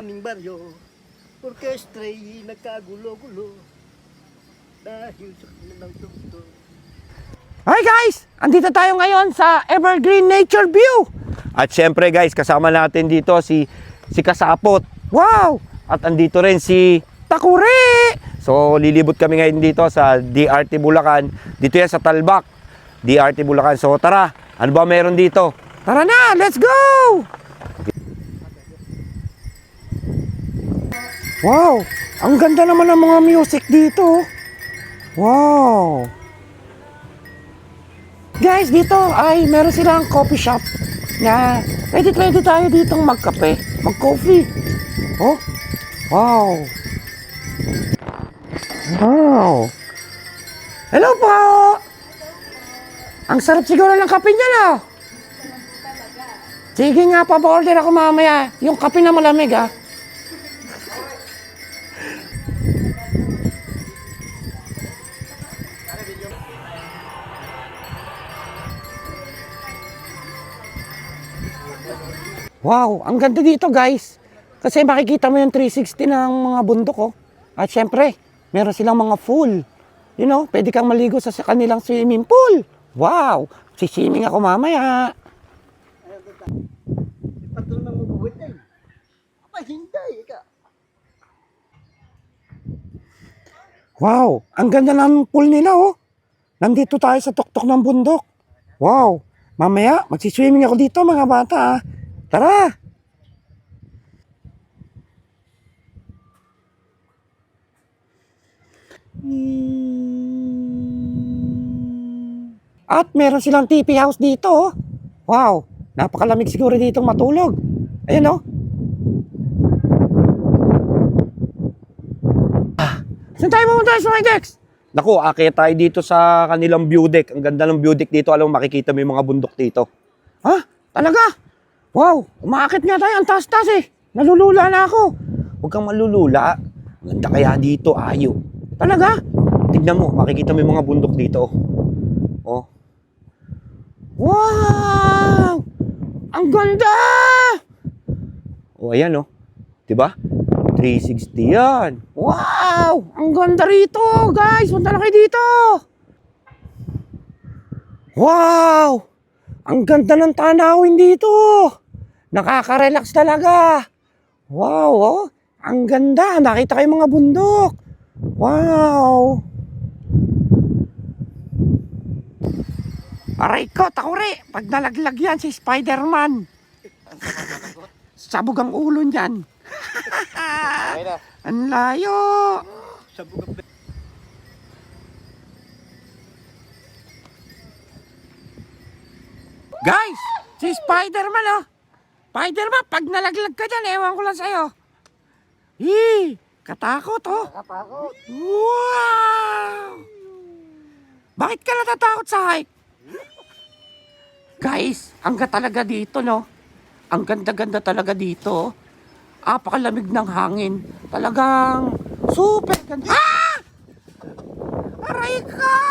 Aming baryo, orkestra'y nagkagulo-gulo dahil sa kanilang tugtog. Hi guys! Andito tayo ngayon sa Evergreen Nature View. At syempre guys, kasama natin dito si Kasapot. Wow! At andito rin si Takuri! So lilibot kami ngayon dito sa DRT Bulacan. Dito yan sa Talbak, DRT Bulacan. So tara, ano ba meron dito? Tara na, let's go! Wow! Ang ganda naman ng mga music dito. Wow! Guys, dito ay meron silang coffee shop na pwede tayo ditong magkape, mag-coffee. Oh, wow. Wow. Hello po. Ang sarap siguro ng kape niya, no? Sige nga, pa-order ako mamaya. Yung kape na malamig, ah. Wow, ang ganda dito guys. Kasi makikita mo yung 360 ng mga bundok, oh. At syempre, meron silang mga pool. You know, pwede kang maligo sa kanilang swimming pool. Wow, siswimming ako mamaya. Patro ng mabubuhay tayo. Apa, hindi ka. Wow, ang ganda ng pool nila, oh. Nandito tayo sa tuktok ng bundok. Wow, mamaya magsiswimming ako dito mga bata, ah. Tara! At meron silang TP house dito, oh. Wow, napakalamig siguro ditong matulog. Ayan, oh. Saan tayo pumunta sa Dex? Naku, akit tayo dito sa kanilang view deck. Ang ganda ng view deck dito. Alam mo, makikita mo yung mga bundok dito. Ha? Talaga? Wow, umaakit nga tayo. Ang taas-taas eh. Nalulula na ako. Huwag kang malulula. Ganda kaya dito, ayo. Talaga? Tignan mo, makikita mo yung mga bundok dito. Oh. Wow! Ang ganda! Oh, ayan oh. Diba? 360 yan. Wow! Ang ganda rito, guys. Punta na kayo dito. Wow! Ang ganda ng tanawin dito. Nakaka-relax talaga. Wow, oh. Ang ganda. Nakita kayo mga bundok. Wow. Aray ko, Takuri. Pag nalaglag yan si Spider-Man. Sabog ang ulo niyan. Ang layo. Sabog ang Guys, si Spider-Man, oh. Spider-Man, pag nalaglag ka dyan, ewan ko lang sa'yo. Katakot, oh. katakot. Wow! Bakit ka natatakot sa height? Guys, ang ganda talaga dito, no? Ang ganda-ganda talaga dito. Apakalamig ng hangin. Talagang super ganda. Ah! Aray ka!